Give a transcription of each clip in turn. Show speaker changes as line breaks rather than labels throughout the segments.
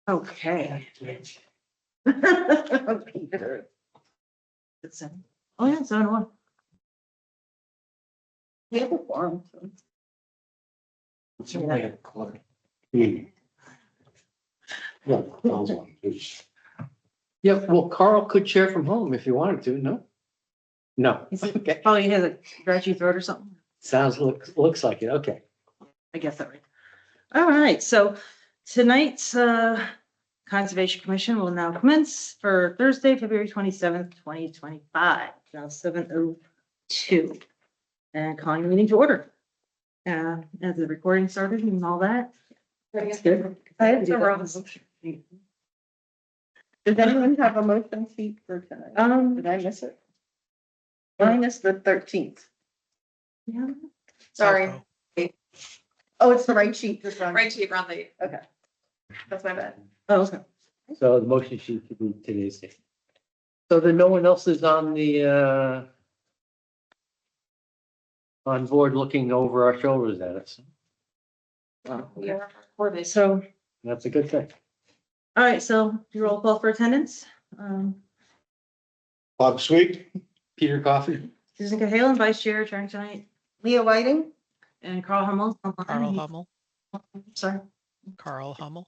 Okay. Peter. It's 7. Oh, yeah, 7:01. We have a forum. So.
It's only a quarter. Yeah, Carl's on his.
Yeah, well, Carl could chair from home if you wanted to, no? No, okay,
Probably has a scratchy throat or something.
sounds, looks like it, okay.
I guess that right. All right, so tonight's Conservation Commission will now commence for Thursday, February 27th, 2025, now 7:02. And calling the meeting to order. As the recording started and all that. That's good.
I have the wrong motion. Does anyone have a motion sheet for tonight? Did I miss it? Mine is the 13th.
Yeah.
Sorry. Oh, it's the right sheet. Just wrong.
Right sheet, wrong date.
Okay. That's my bad.
Oh, okay.
So the motion sheet should be today's date.
So then no one else is on the, on board looking over our shoulders at us.
We are recorded.
So,
That's a good thing.
all right, so do roll call for attendance.
Bob Sweet,
Peter Coffey?
Susan Cahalan, Vice Chair, chairing tonight,
Leah Whiting?
and Carl Hummel.
Carl Hummel,
Sorry,
Carl Hummel.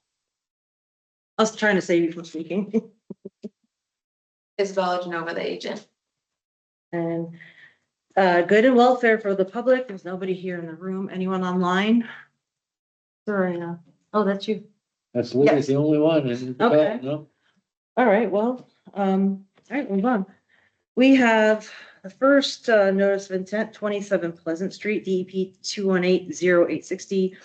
I was trying to save you from speaking.
Isabella Genova, the agent.
And good and welfare for the public. There's nobody here in the room. Anyone online? Sorry, oh, that's you.
That's Louis,
Yes.
the only one, and,
Okay.
no,
All right, well, all right, move on. We have the first notice of intent, 27 Pleasant Street, DEP 218-0860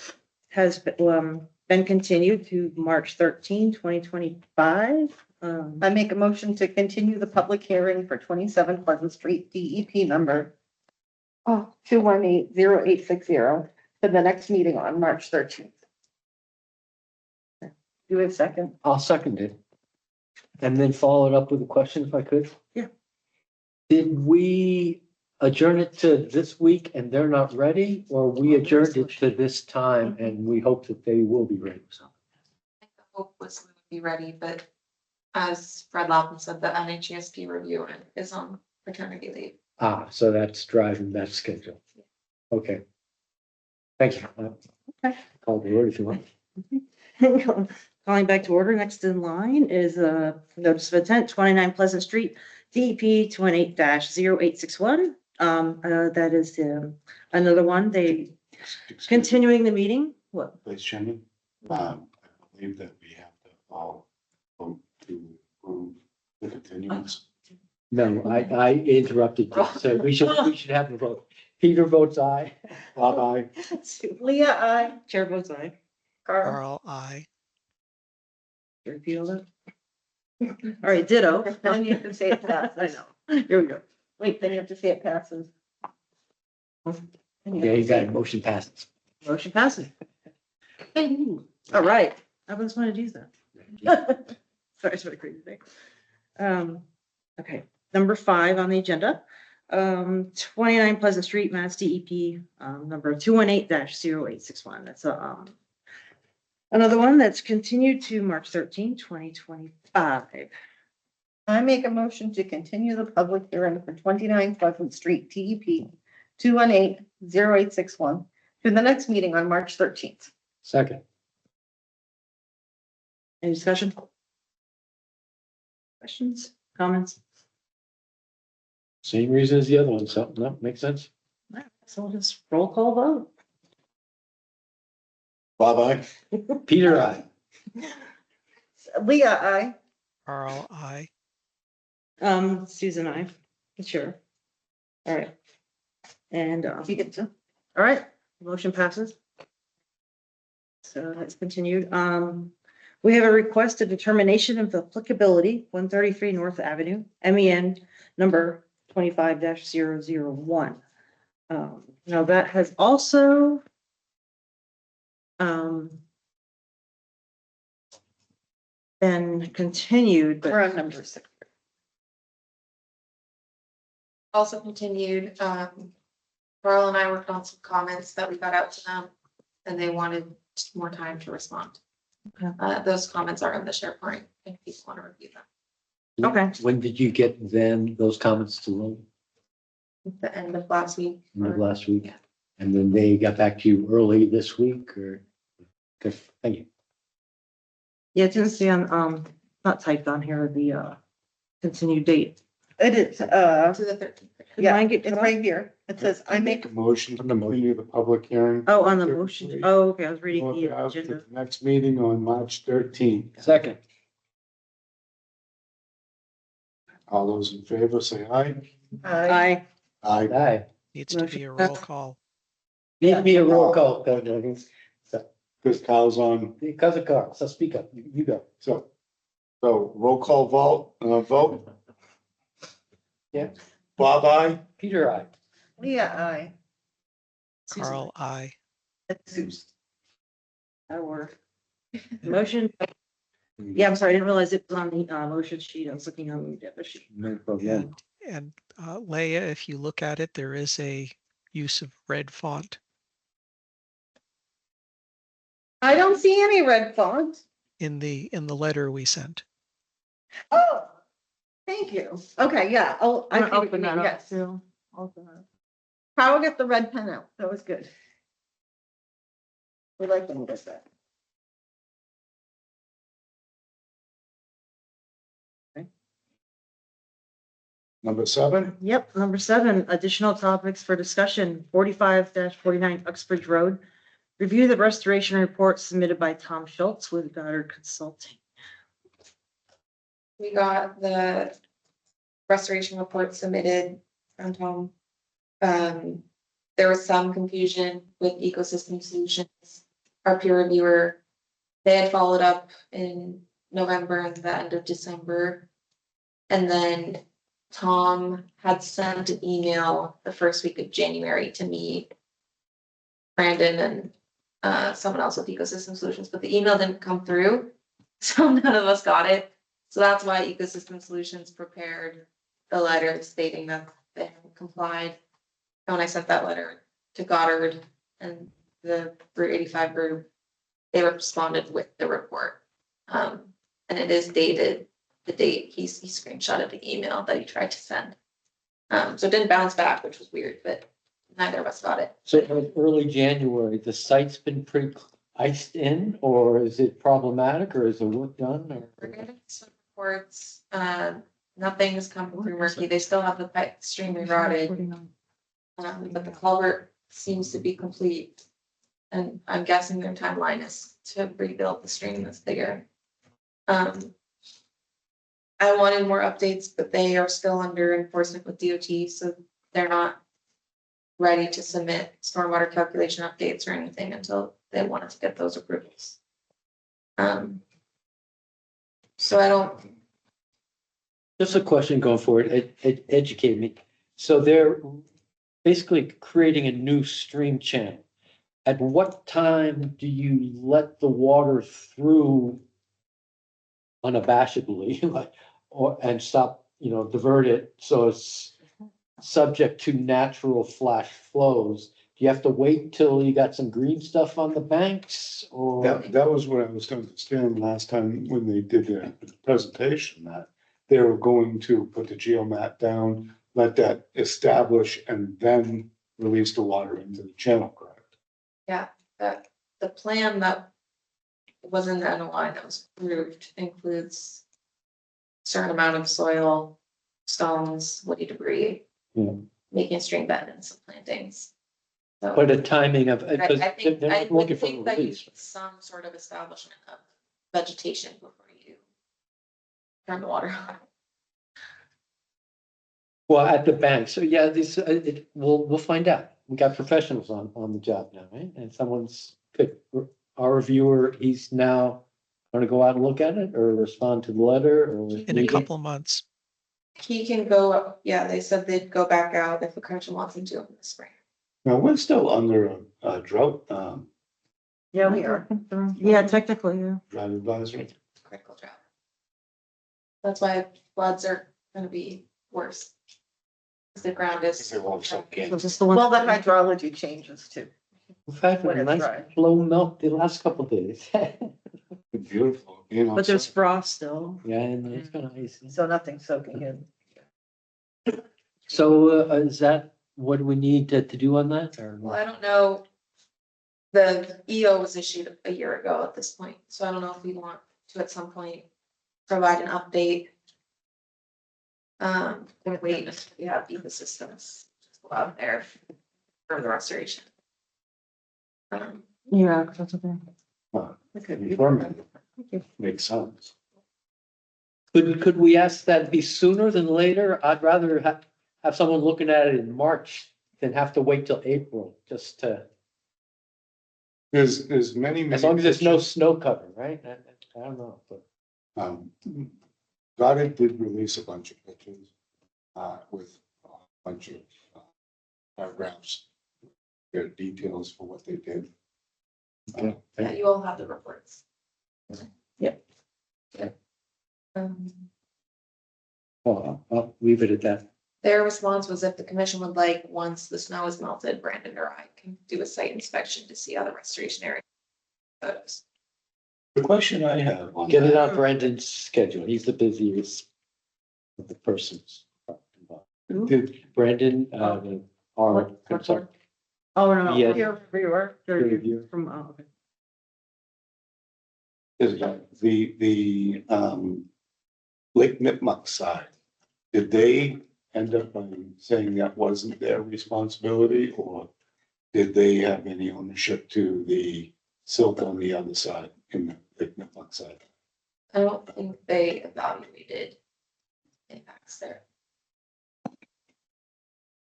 has been continued to March 13, 2025.
I make a motion to continue the public hearing for 27 Pleasant Street, DEP number 218-0860 to the next meeting on March 13th. Do we have a second?
I'll second it. And then follow it up with a question if I could.
Yeah.
Did we adjourn it to this week and they're not ready, or we adjourned it to this time and we hope that they will be ready?
I think the hope was we would be ready, but as Fred Lapham said, the NHESP reviewer is on paternity leave.
Ah, so that's driving that schedule. Okay. Thank you.
Okay.
Call the word if you want.
Calling back to order, next in line is a notice of intent, 29 Pleasant Street, DEP 218-0861. That is another one, they continuing the meeting. What?
Vice Chairman, I believe that we have to all vote to approve the continuance.
No, I interrupted you, so we should have a vote. Peter votes aye.
Bob, aye.
Leah, I.
Chair votes aye.
Carl.
Carl, I.
Repeat all that. All right, ditto.
Then you have to say it passes.
I know. Here we go.
Wait, then you have to say it passes.
Yeah, you got it. Motion passes.
Motion passes. All right, I was one of these then. Sorry, it's a crazy thing. Okay, number 5 on the agenda. 29 Pleasant Street, Mass DEP, number 218-0861. That's another one that's continued to March 13, 2025.
I make a motion to continue the public hearing for 29 Pleasant Street, DEP 218-0861 to the next meeting on March 13th.
Second.
Any discussion? Questions, comments?
Same reason as the other one, so, no, makes sense.
All right, so we'll just roll call vote.
Bob, aye.
Peter, aye.
Leah, I.
Carl, I.
Susan, I, sure. All right. And,
You get to.
all right, motion passes. So that's continued. We have a request of determination of applicability, 133 North Avenue, MEN number 25-001. Now that has also been continued,
We're
but
on number 6.
Also continued, Carl and I worked on some comments that we got out to them and they wanted more time to respond. Those comments are in the SharePoint if people want to review them.
Okay.
When did you get them, those comments to Lynn?
At the end of last week.
End of last week?
Yeah.
And then they got back to you early this week or? Good, thank you.
Yeah, it didn't see on, not typed on here, the, continued date.
It is,
To the 13th.
Did
yeah,
mine get
it's
cut off?
right here. It says, I make,
A motion to continue the public hearing.
Oh, on the motion. Oh, okay, I was reading the
For
agenda.
the next meeting on March 13th.
Second.
All those in favor say aye.
Aye.
Aye.
Aye.
Needs to be a roll call.
Need to be a roll call, so,
Because Kyle's on,
because of Carl, so speak up, you go.
so roll call vote.
Yeah.
Bob, aye.
Peter, aye.
Leah, I.
Carl, I.
Susan.
That worked. Motion. Yeah, I'm sorry, I didn't realize it was on the, motion sheet. I was looking on the other sheet.
No problem.
And Leah, if you look at it, there is a use of red font
I don't see any red font.
in the letter we sent.
Oh, thank you. Okay, yeah, oh, I
I'm
see
gonna
what you
open
mean,
that up
yes.
too. Open that up.
Carl, get the red pen out. That was good. We like when he does that.
Number 7,
Yep, number 7, additional topics for discussion, 45-49 Uxbridge Road. Review the restoration report submitted by Tom Schultz with Goddard Consulting.
We got the restoration report submitted from Tom. There was some confusion with Ecosystem Solutions, our peer reviewer. They had followed up in November and the end of December. And then Tom had sent an email the first week of January to me, Brandon, and someone else with Ecosystem Solutions, but the email didn't come through. So none of us got it. So that's why Ecosystem Solutions prepared the letter stating that they haven't complied. And when I sent that letter to Goddard and the Route 85 group, they responded with the report. And it is dated, the date he screenshotted the email that he tried to send. So it didn't bounce back, which was weird, but neither of us got it.
So in early January, the site's been pretty iced in, or is it problematic, or is the work done?
We're getting some reports, nothing has come through Murphy, they still have the pipe extremely rotted, but the culvert seems to be complete. And I'm guessing their timeline is to rebuild the stream that's bigger. I wanted more updates, but they are still under enforcement with DOT, so they're not ready to submit stormwater calculation updates or anything until they wanted to get those approvals. So I don't,
Just a question going forward, educate me. So they're basically creating a new stream channel. At what time do you let the water through unabashedly, like, and stop, divert it so it's subject to natural flash flows? Do you have to wait till you got some green stuff on the banks, or?
that was what I was understanding last time when they did their presentation, that they were going to put the geomat down, let that establish, and then release the water into the channel, correct?
that the plan that was in the NOI that was approved includes a certain amount of soil, stones, woody debris,
Yeah.
making a stream bed and some plantings. So
But a timing of,
I
because
think,
they're
I
not
would
looking for a
think that you
release.
need some sort of establishment of vegetation before you turn the water on.
Well, at the bank, so yeah, this, we'll find out. We got professionals on the job now, right? And someone's, our reviewer, he's now gonna go out and look at it or respond to the letter or.
In a couple of months.
He can go, yeah, they said they'd go back out if the commission wants him to in the spring.
Now, we're still under a drought,
Yeah, we are. Yeah, technically, yeah.
drought advisory.
Critical drought. That's why floods are gonna be worse. 'Cause the ground is.
They're also
So is this the one?
Well, the hydrology changes too.
We've had
When
a
it's
nice
dry.
low melt the last couple of days.
beautiful, you know.
But there's frost still.
Yeah, and it's kind of icy.
So nothing's soaking in.
So is that what we need to do on that or?
Well, I don't know. The EO was issued a year ago at this point, so I don't know if we want to at some point provide an update. Or wait, if we have ecosystems go out there for the restoration.
Yeah, that's okay.
Informative. Makes sense.
Could we ask that be sooner than later? I'd rather have someone looking at it in March than have to wait till April, just to,
There's many.
as long as there's no snow cover, right? I don't know, but.
Goddard did release a bunch of pictures, with a bunch of paragraphs. Their details for what they did.
Yeah, you all have the reports.
Yep.
I'll leave it at that.
Their response was if the commission would like, once the snow is melted, Brandon or I can do a site inspection to see how the restoration area goes.
The question I have on
Get it
that,
on Brendan's schedule. He's the busiest of the persons involved.
did,
Brandon, our consultant.
Oh, no.
Yeah.
Peer reviewer.
Peer reviewer.
From, okay.
is the Lake Nipmuc side, did they end up by saying that wasn't their responsibility, or did they have any ownership to the silt on the other side, in the Lake Nipmuc side?
I don't think they evaluated impacts there.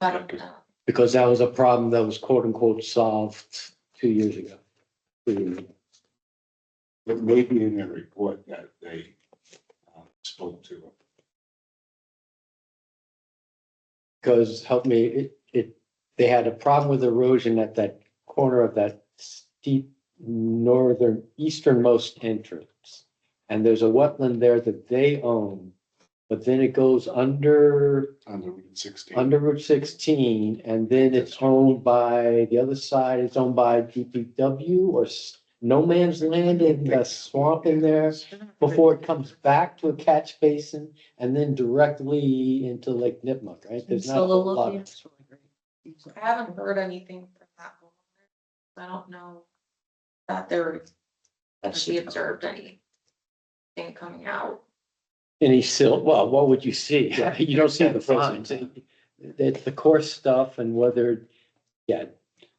I don't know.
Because that was a problem that was quote unquote solved 2 years ago.
It may be in their report that they spoke to.
Because help me, they had a problem with erosion at that corner of that steep northern easternmost entrance. And there's a wetland there that they own, but then it goes under
Under Route 16.
Route 16, and then it's owned by, the other side, it's owned by DPW or no man's land in the swamp in there before it comes back to a catch basin and then directly into Lake Nipmuc, right? There's not a whole lot of.
I haven't heard anything from that woman. I don't know that that she observed anything coming out.
Any silt, well, what would you see? You don't see the fines. It's the coarse stuff and whether, yeah,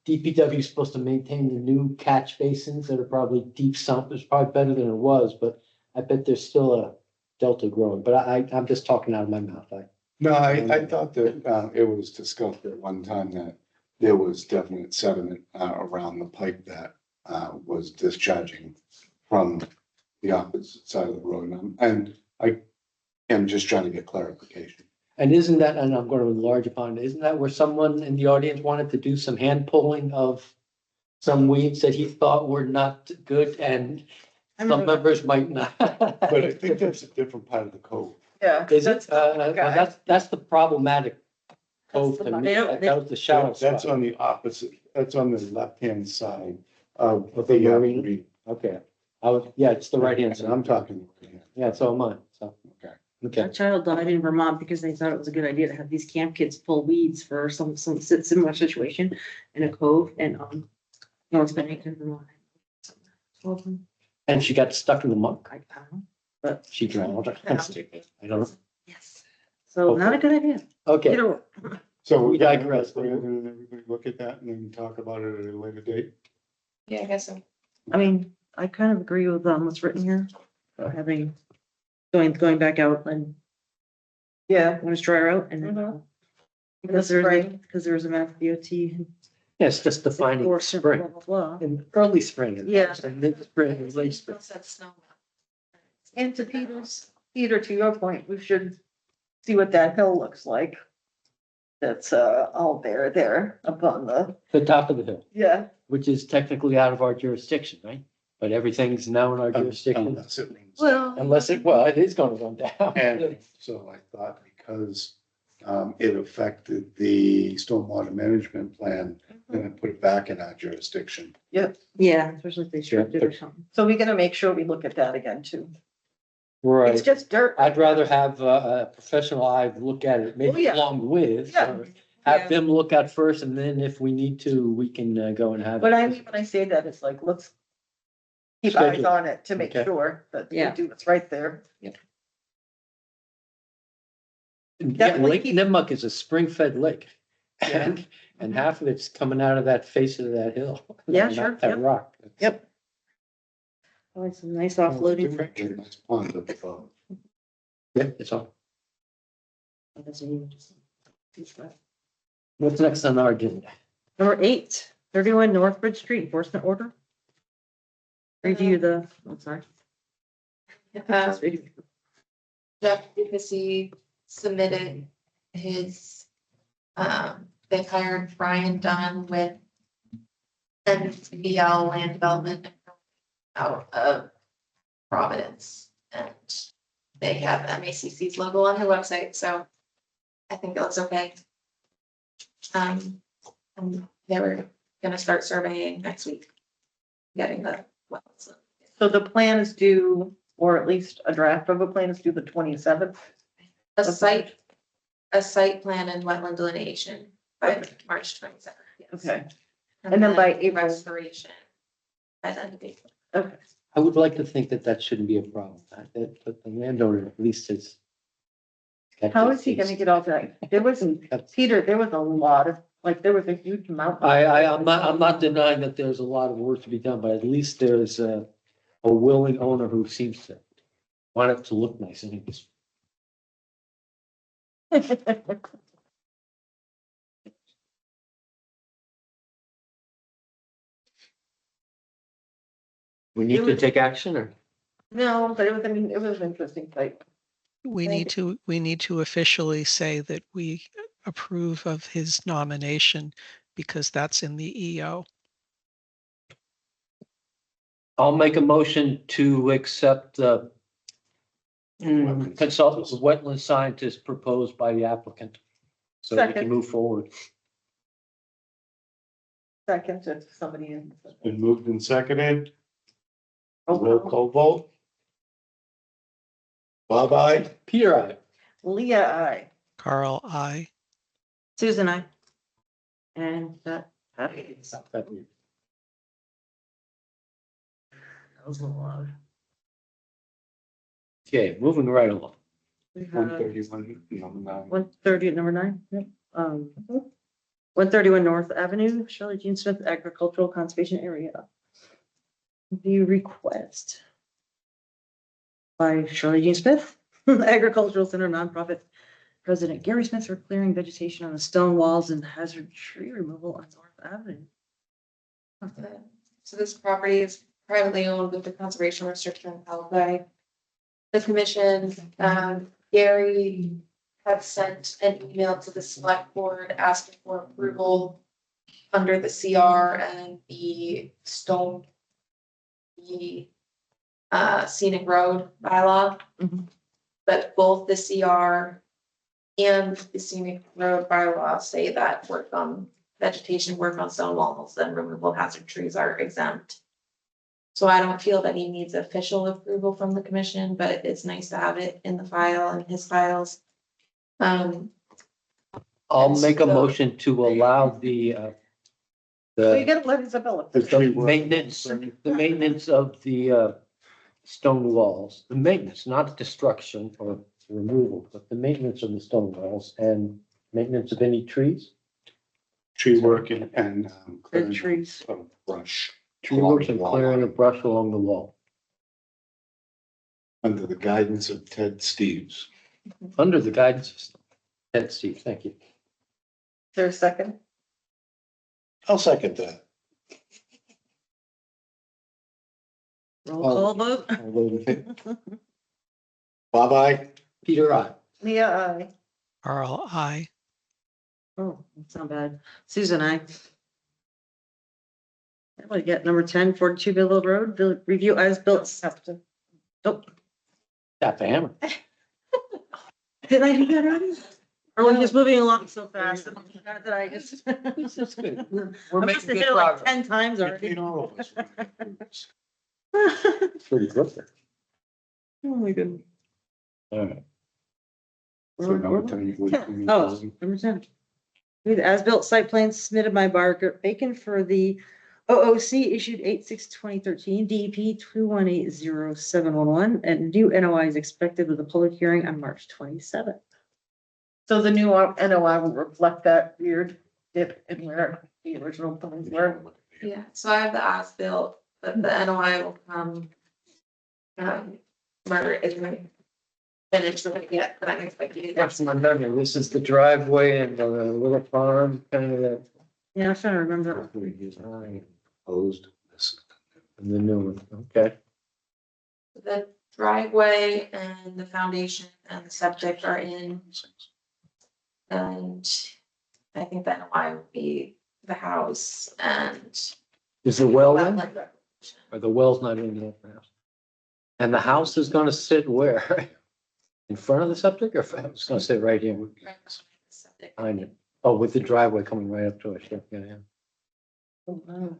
DPW is supposed to maintain the new catch basins that are probably deep sump. It's probably better than it was, but I bet there's still a delta growing, but I'm just talking out of my mouth.
No, I thought that it was discussed at one time that there was definite sediment around the pipe that was discharging from the opposite side of the road. And I am just trying to get clarification.
And isn't that, and I'm going to enlarge upon it, isn't that where someone in the audience wanted to do some hand pulling of some weeds that he thought were not good and some members might not?
But I think that's a different part of the code.
Yeah.
Is
that's
it?
the guy.
That's the problematic code
That's
to
the
me.
one.
That was the shallow
That's
spot.
on the opposite, that's on the left-hand side of
Of the
the
marine? Okay, yeah, it's the right hand side.
I'm talking.
Yeah, so am I, so.
Okay.
Okay,
A child died in Vermont because they thought it was a good idea to have these camp kids pull weeds for some similar situation in a cove and, North Bennington, Vermont.
and she got stuck in the muck.
I don't know, but
She drowned. I don't know.
yes. So not a good idea.
Okay,
Either or.
So
We
we're gonna
digress.
let Brandon and everybody look at that and then talk about it at a later date.
Yeah, I guess so.
I mean, I kind of agree with what's written here, about having, going back out and
Yeah.
when it's drier out and.
Mhm.
Because there's a map DOT.
yeah, it's just defining
Blah,
spring,
blah, blah.
in early spring.
Yeah.
And then spring, late spring.
Still said snow.
And to Peter, to your point, we should see what that hill looks like. That's all there up on
The top of the hill,
yeah.
which is technically out of our jurisdiction, right? But everything's now in our jurisdiction,
Unless it rains.
Well.
unless it is gonna run down.
And so I thought because it affected the stormwater management plan, and then put it back in our jurisdiction.
Yeah, especially if they stripped it or something.
So we gotta make sure we look at that again too. It's
Right.
just dirt.
I'd rather have a professional eye look at it,
Oh,
maybe
yeah.
along with,
Yeah.
or have them look at first, and then if we need to, we can go and have.
But I
it.
mean, when I say that, it's like, let's keep eyes
Schedule.
on it to make
Okay.
sure that we
Yeah.
do what's right there.
Yeah,
definitely
Lake
keep-
Nipmuc is a spring-fed lake.
Yeah.
And half of it's coming out of that face of that hill.
Yeah,
not
sure,
That
yep.
rock.
Yep. Oh, it's some nice offloading.
Very nice pond at the bottom.
Yeah, it's all.
Number
What's next on our agenda?
8, 31 Northbridge Street enforcement order. Review the, I'm sorry.
Jeff Ducey submitted his, they've hired Brian Dunn with NBL Land Development out of Providence. And they have MACC's logo on their website, so I think it looks okay. And they were gonna start surveying next week, getting the wells.
So the plan is due, or at least a draft of a plan is due the 27th.
A site plan and wetland delineation by March 27th. yes.
Okay, And then by April-
Restoration by the end of April.
okay.
I would like to think that that shouldn't be a problem. But the landowner at least is.
How is he gonna get all that? There wasn't, Peter, there was a lot of, like, there was a huge amount.
I'm not denying that there's a lot of work to be done, but at least there's a willing owner who seems to want it to look nice anyways. We need to take action or?
No, but it was, I mean, it was an interesting site.
We need to officially say that we approve of his nomination because that's in the EO.
I'll make a motion to accept the consultant, wetland scientist proposed by the applicant. So we can
Second.
move forward.
Second, if somebody in.
Been moved and seconded,
Roll
roll
call.
call vote. Bob, aye.
Peter, I.
Leah, I.
Carl, I.
Susan, I. And that was a lot.
Okay, moving right along.
We have
131, number 9.
130 at number 9. Yep. 131 North Avenue, Shirley Jean Smith Agricultural Conservation Area. View request by Shirley Jean Smith, Agricultural Center nonprofit president Gary Smith for clearing vegetation on the stone walls and hazard tree removal on North Avenue.
So this property is privately owned with the conservation restriction held by the commission. Gary had sent an email to the select board asking for approval under the CR and the scenic road bylaw.
Mhm.
But both the CR and the scenic road bylaw say that work on vegetation, work on stone walls, and removal hazard trees are exempt. So I don't feel that he needs official approval from the commission, but it's nice to have it in the file and his files.
I'll make a
So-
motion to allow the
So you gotta let Isabella.
The tree
the
work.
maintenance of the stone walls, the maintenance, not destruction or removal, but the maintenance of the stone walls and maintenance of any trees.
Tree work and
The
clearing
trees.
of brush.
Tree works and clearing of brush along the wall,
Under the guidance of Ted Steves.
under the guidance of Ted Steve, thank you.
Is there a second?
I'll second that.
Roll call vote.
Bob, aye.
Peter, I.
Leah, I.
Carl, I.
Oh, that's not bad. Susan, I. What do we get? Number 10, 42 Bill Road, review as built.
Have to.
Oh,
Tap the hammer.
did I do that already? Or we're just moving along so fast that I just.
This is good. We're
I must
making
have
good
hit it like
progress.
10 times already.
Between all of us. we're gonna do this.
It's pretty good.
Oh, my goodness.
All right.
So number 10,
Oh, number 10. With as-built site plans submitted by Barker Bacon for the OOC issued 8/6/2013, DEP 2180711, and new NOI is expected with a public hearing on March 27th.
So the new NOI will reflect that weird dip in where the original plans were.
Yeah, so I have the as-built, but the NOI will come. Margaret isn't finished with it yet, but I'm expecting it.
That's my memory. This is the driveway and the little farm, kind of that.
Yeah, I'm trying to remember.
Opposed. This.
And the new one, okay.
The driveway and the foundation and the septic are in, and I think the NOI will be the house and.
Is the well in?
wetland.
Or the well's not in yet, perhaps? And the house is gonna sit where? In front of the septic, or it's gonna sit right here?
Septic.
Behind it. Oh, with the driveway coming right up to it, yeah.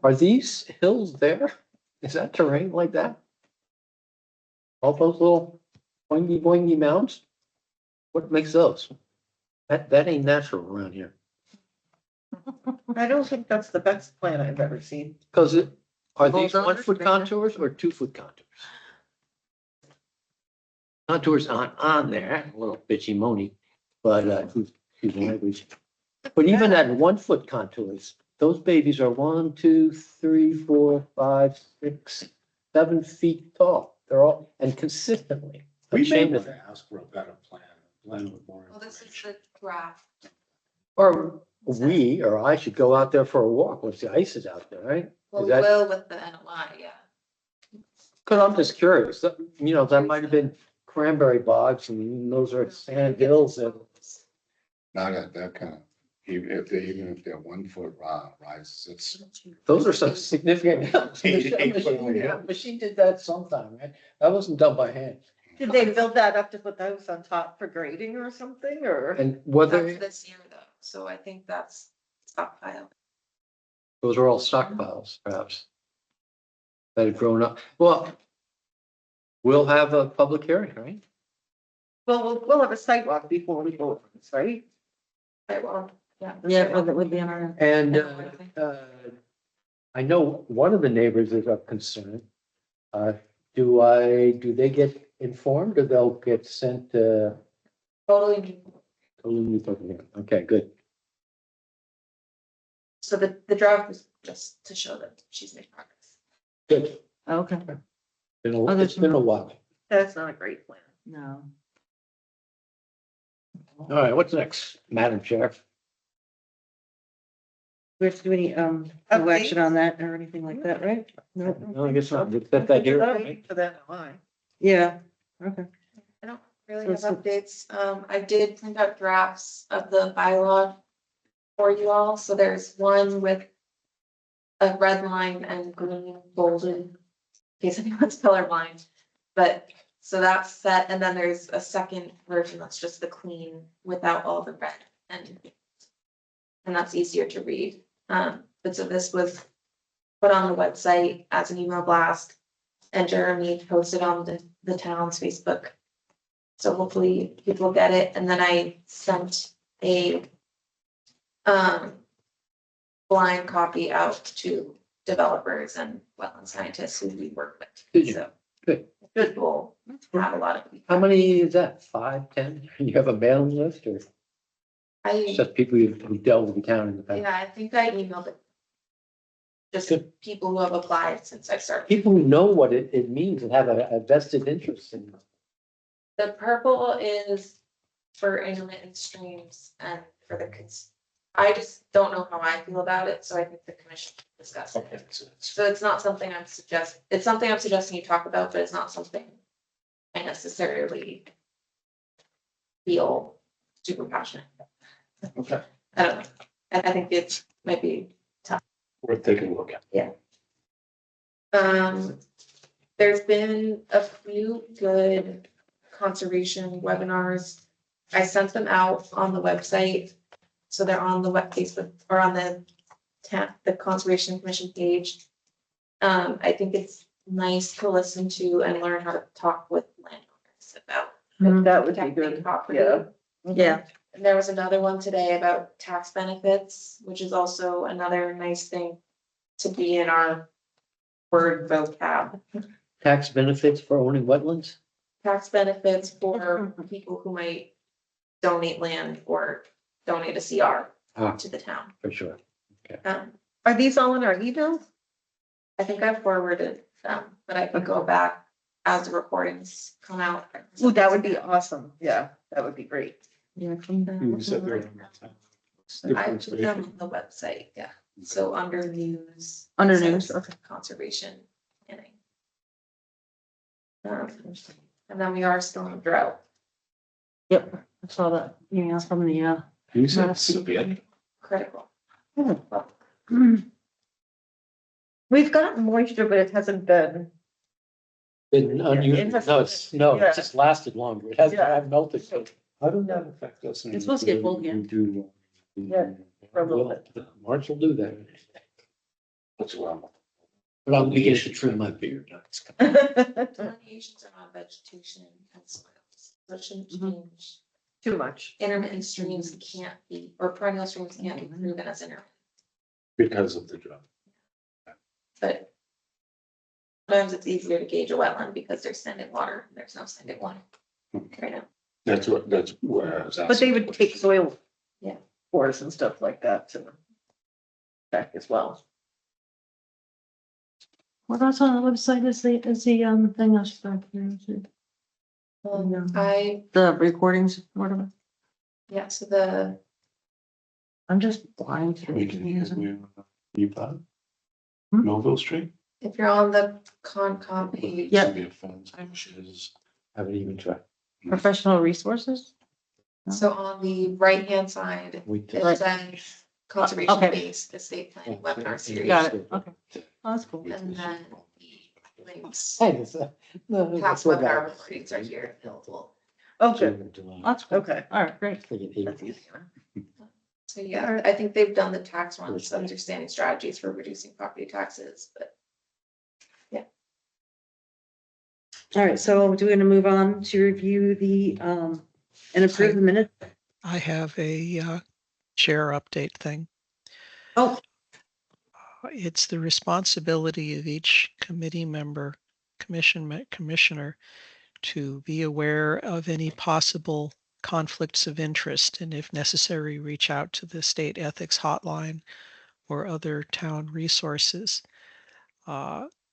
Are these hills there? Is that terrain like that? All those little boingy boingy mounds? What makes those? That ain't natural around here.
I don't think that's the best plan I've ever seen.
Cause are these
Bulldozers,
1 foot
maybe?
contours or 2 foot contours? Contours on there, a little bitchy moany, but, excuse the language. But even at 1 foot contours, those babies are 1, 2, 3, 4, 5, 6, 7 feet tall. They're all, and consistently.
We may
Ashamed
want
of
to
it.
ask for a better plan with more
Well, this is
information.
the draft.
Or we, or I should go out there for a walk once the ice is out there, right?
Well,
Is
we
that-
will with the NOI, yeah.
Cause I'm just curious, that, you know, that might have been cranberry bogs and those are sand hills and.
Not at that kind of, even if they're 1 foot rises, it's.
Those are some significant hills.
Eight foot high hills.
Machine did that sometime, right? That wasn't done by hand.
Did they build that up to put the house on top for grading or something, or?
And
That's
whether,
this year though, so I think that's stockpile.
those are all stockpiles, perhaps. That have grown up. Well, we'll have a public hearing, right?
Well, we'll have a sidewalk before we go, right?
Right, well, yeah.
Yeah, with the NRF.
And, I know one of the neighbors is of concern. Do they get informed or they'll get sent,
Totally.
okay, good.
So the draft is just to show that she's made progress.
Good.
Okay,
It's been a while.
That's not a great plan.
no.
All right, what's next, Madam Chair?
We have to do any, no action on that or anything like that, right? No.
No, I guess not. We'll set that here, right?
Waiting for that NOI.
Yeah, okay.
I don't really
So
have
it's-
updates. I did print out drafts of the bylaw for you all, so there's one with a red line and green bolded, in case anyone's colorblind. But, so that's set, and then there's a second version that's just the clean without all the red and that's easier to read. But so this was put on the website as an email blast, and Jeremy posted on the town's Facebook. So hopefully people get it, and then I sent a blind copy out to developers and wetland scientists who we work with.
Did you?
So
Good.
people have a lot of.
How many is that? 5, 10? You have a mailing list or
I,
just people who dealt with the town in the past?
yeah, I think I emailed it. Just
Good.
people who have applied since I started.
People who know what it means and have a vested interest in.
The purple is for intermittent streams and for the I just don't know how I feel about it, so I think the commission should discuss it. So it's not something it's something I'm suggesting you talk about, but it's not something I necessarily feel super passionate.
Okay.
I don't know. I think it might be,
Worth taking a look at.
there's been a few good conservation webinars I sent them out on the website. So they're on the web Facebook or on the Conservation Commission page. I think it's nice to listen to and learn how to talk with landowners about
That would be
protecting
good.
property.
Yeah.
Yeah,
And there was another one today about tax benefits, which is also another nice thing to be in our word vocab.
Tax benefits for owning wetlands?
Tax benefits for people who might donate land or donate a CR
Ah,
to the town.
for sure.
Are these all in our emails?
I think I forwarded them, but I could go back as the recordings come out.
Ooh, that would be awesome. Yeah, that would be great.
yeah.
You said they're on the town.
I put them on the website, yeah. So under news.
Under
it
news,
says
okay.
Conservation planning. And then we are still in drought.
Yep, I saw that email from the,
You said severe.
Critical.
We've gotten moisture, but it hasn't been.
Been unusual, no,
Yeah.
it just lasted longer, it hasn't
Yeah.
melted. So
How does that affect us?
It's supposed to get cold again.
We do.
Yeah. For a little bit.
March will do that,
That's well.
but I'm beginning to trim my beard.
Delineations are on vegetation and soils, so it shouldn't change.
Too much.
Intermittent streams can't be, or perennial streams can't be proven as intermittent,
Because of the drought.
but sometimes it's easier to gauge a wetland because there's standing water, there's no standing water right now.
That's where I was asking.
But they would take soil.
Yeah.
Cores and stuff like that to check as well.
what else on the website is the thing I was back here?
I,
The recordings, whatever.
yeah, so
I'm just blind. to
We
it.
can, you thought?
Hmm?
Millville Street?
if you're on the Concom page.
Yeah.
Should be a fence, bushes.
Haven't even tried.
Professional resources?
So on the right-hand side,
We did.
it says conservation
Okay.
based estate planning webinar series.
Got it, okay. Oh, that's cool.
And then the links,
Hey, that's, no,
past
that's what
webinar
that-
recordings are here available.
Okay,
That's cool.
okay.
All right, great.
That's easy.
So yeah, I think they've done the tax runs, understanding strategies for reducing property taxes, but
All right, so we're going to move on to review the, and approve the minute.
I have a chair update thing.
Oh,
It's the responsibility of each committee member, commissioner, to be aware of any possible conflicts of interest, and if necessary, reach out to the state ethics hotline or other town resources.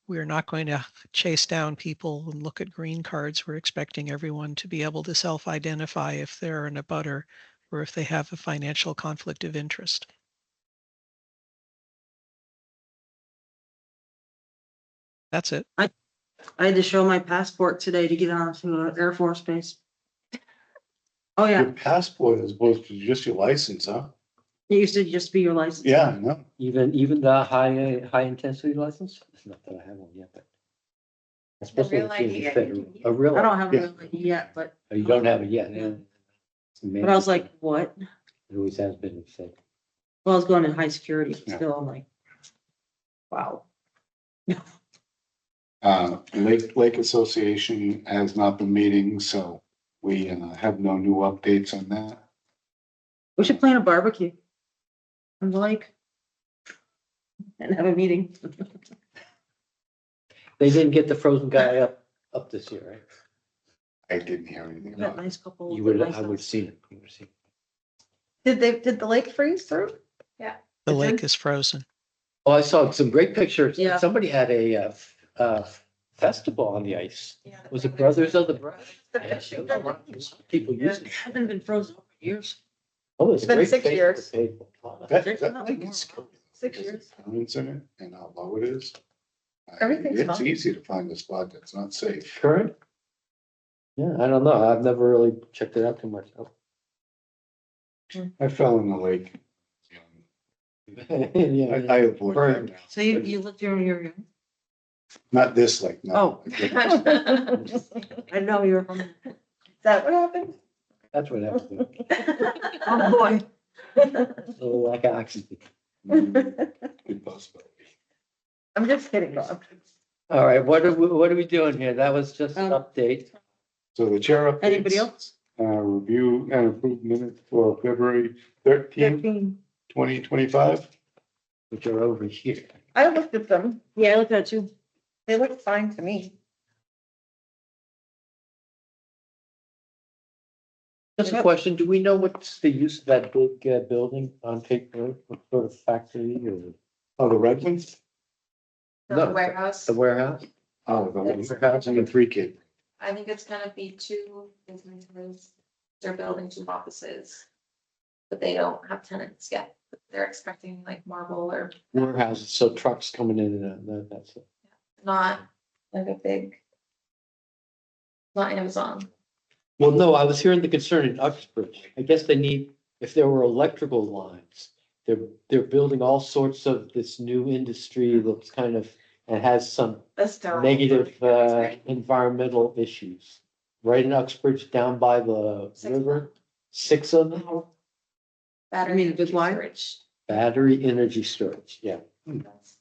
We're not going to chase down people and look at green cards. We're expecting everyone to be able to self-identify if they're in a butter or if they have a financial conflict of interest. That's it.
I had to show my passport today to get onto an Air Force Base. Oh, yeah,
Your passport is supposed to be just your license, huh?
it used to just be your license.
Yeah, no.
Even the high intensity license? It's not that I have one yet, but. It's supposed to
real
be
ID, I
federal,
think.
a real.
I don't have
Yeah.
a real ID yet, but,
Oh, you don't have it yet, yeah.
but I was like, what?
It always has been said.
Well, I was going in high security, but
Yeah.
still, I'm like, wow.
Lake Association has not been meeting, so we have no new updates on that.
We should plan a barbecue on the lake and have a meeting.
They didn't get the frozen guy up this year, right?
I didn't hear anything
That
about it.
nice couple.
You would,
nice
I would have
house.
seen it. You would have seen
Did the lake freeze through?
The
Is
lake
it?
is frozen.
Oh, I saw some great pictures.
Yeah.
Somebody had a festival on the ice.
Yeah,
Was it Brothers of the Brush? Yeah, show them around. People using it.
Hasn't been frozen for years.
Oh, it's
It's been
great
6
Facebook
years.
page.
That lake is scary.
6 years.
Currents in it and how low it is.
Everything's
It's
fine.
easy to find a spot that's not safe.
Current? Yeah, I don't know. I've never really checked it out too much.
I fell in the lake. I
Yeah.
avoid that now.
So you lived here when you were young?
Not this lake, no.
Oh. I know you were from.
Is that what happened?
That's what happened.
Oh, boy.
A little lack of oxygen.
Good possibility.
I'm just kidding, Bob.
All right, what are we doing here? That was just an update.
So the chair updates.
Anybody else?
Review and approve minutes for February 13th, 2025.
Which are over here.
I looked at them.
Yeah, I looked at it too.
They look fine to me.
Just a question, do we know what's the use of that big building on Cape Road? What sort of factory or
Oh, the red ones?
The
No,
warehouse,
the warehouse?
Oh, the warehouse and the 3K.
I think it's gonna be two businesses. They're building two offices. But they don't have tenants yet. They're expecting like Marble or
Warehouses, so trucks coming in and that's it.
not like a big. Not Amazon.
Well, no, I was hearing the concern in Uxbridge. I guess they need, if there were electrical lines, they're building all sorts of this new industry that's kind of, and has some
That's terrible.
negative environmental issues. Right in Uxbridge, down by the
Six of
river,
them.
6 of them,
Battery.
You mean a good
energy
line?
storage.
battery energy storage, yeah.
That's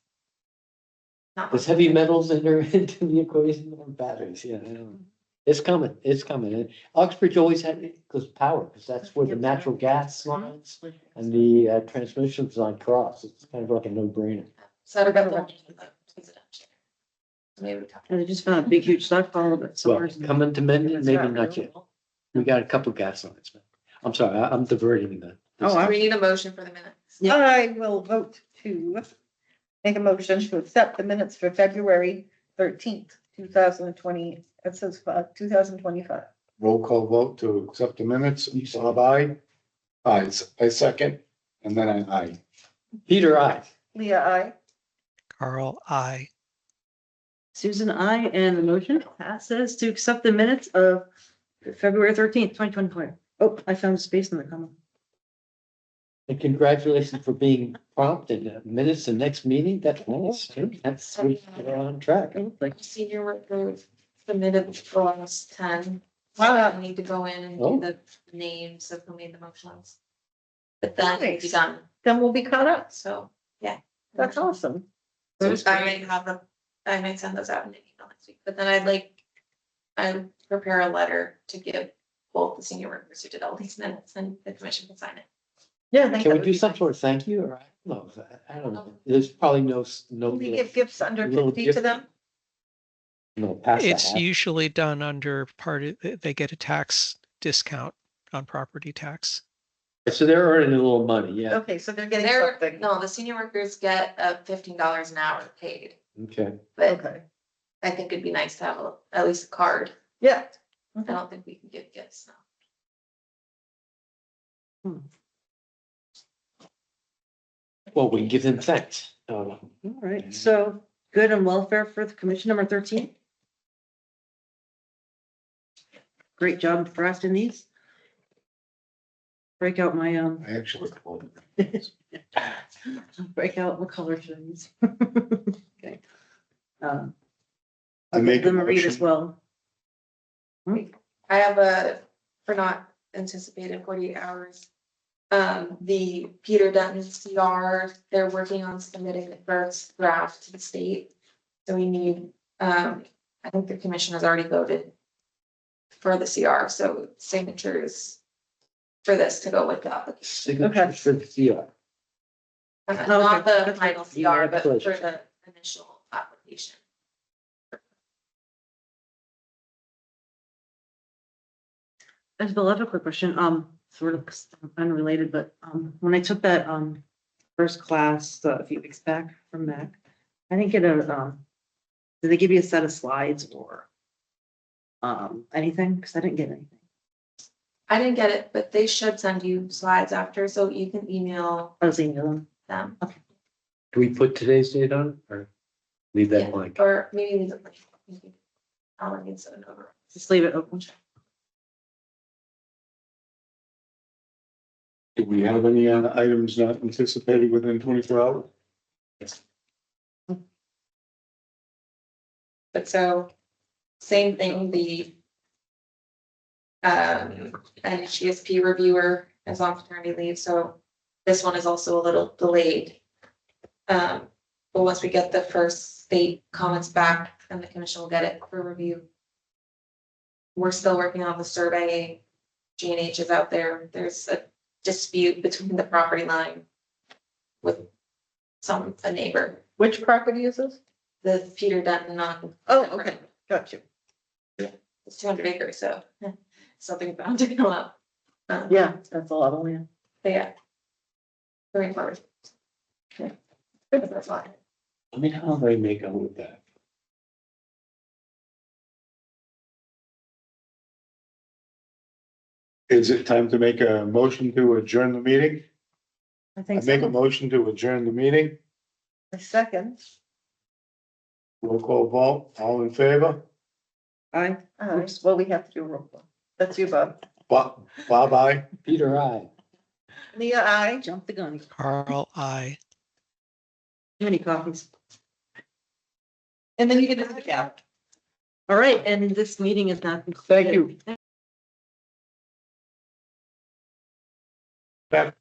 not
There's
much.
heavy metals in there into the equation or batteries, yeah, I know. It's coming, it's coming. And Uxbridge always had, because power, because that's where the natural gas lines and the transmissions line cross. It's kind of like a no-brainer.
So I got the residential. Maybe we talk.
And they just found a big, huge stockpile of it
Well,
somewhere.
coming to Mendon, maybe not yet. We got a couple gas lines. I'm sorry, I'm diverting that.
Oh,
We need a motion for the minutes.
Yeah.
I will vote to make a motion to accept the minutes for February 13th, 2020. It says 2025.
Roll call vote to accept the minutes. Bob, aye. I second, and then I.
Peter, I.
Leah, I.
Carl, I.
Susan, I, and the motion passes to accept the minutes of February 13th, 2025. Oh, I found a space in the comment.
And congratulations for being prompt in minutes the next meeting. That's we're on track.
Like,
Senior worker submitted the last 10.
Wow.
I need to go in and
Oh.
do the names of who made the motions. But then it'll be
Nice.
done,
Then we'll be caught up.
so, yeah.
That's awesome.
I might have them, I might send those out in an email next week, but then I'd prepare a letter to give both the senior workers who did all these minutes and the commission can sign it.
Yeah. I think
Can
that
we
would
do
be
some
nice.
sort of thank you or I don't know. There's probably no.
Can we give gifts under
little
50
gift.
to them?
No, pass the
It's
hat.
usually done under they get a tax discount on property tax.
So they're earning a little money, yeah.
Okay, so they're getting
They're,
something.
no, the senior workers get $15 an hour paid,
Okay.
but
Okay.
I think it'd be nice to have at least a card.
Yeah.
I don't think we can give gifts now.
Well, we can give them thanks.
all right, so good and welfare for the commission number 13. Great job drafting these. Break out my,
I actually.
break out what color should I use? Okay.
I make a
Them read as
motion.
well.
I have for not anticipated 48 hours. The Peter Dutton CR, they're working on submitting the first draft to the state. So we need, I think the commission has already voted for the CR, so signatures for this to go with the application.
Signatures for the CR.
Not the
That's
final
right.
CR, but for
Congratulations.
the initial application.
Isabel, I have a quick question, sort of unrelated, but, when I took that, first class a few weeks back from Mac, I didn't get did they give you a set of slides or, anything? Cause I didn't get anything.
I didn't get it, but they should send you slides after, so you can email
I was emailing them.
them.
Do we put today's date on or leave that
Yeah,
blank?
or maybe leave it blank. Maybe I'll need to send it over.
Just leave it open.
Do we have any items not anticipated within 24 hours?
But so, same thing, the and GSP reviewer is on paternity leave, so this one is also a little delayed. But once we get the first state comments back, then the commission will get it for review. We're still working on the survey. G&H is out there. There's a dispute between the property line with a neighbor,
Which property is this?
the Peter Dutton on.
Oh, okay, got you.
It's 200 acres, so something bound to come up.
Yeah, that's a lot of land.
But yeah. Very forward. Yeah. That's fine.
I mean, how do they make out with that?
Is it time to make a motion to adjourn the meeting?
I
I
think
make a
so.
motion to adjourn the meeting.
A second.
Roll call vote, all in favor?
Well, we have to do a roll call. That's you, Bob.
Bob, aye.
Peter, I.
Leah, I.
Jump the gun.
Carl, I.
Too many coffees.
And then you get to the out.
All right, and this meeting is not.
Thank you.
That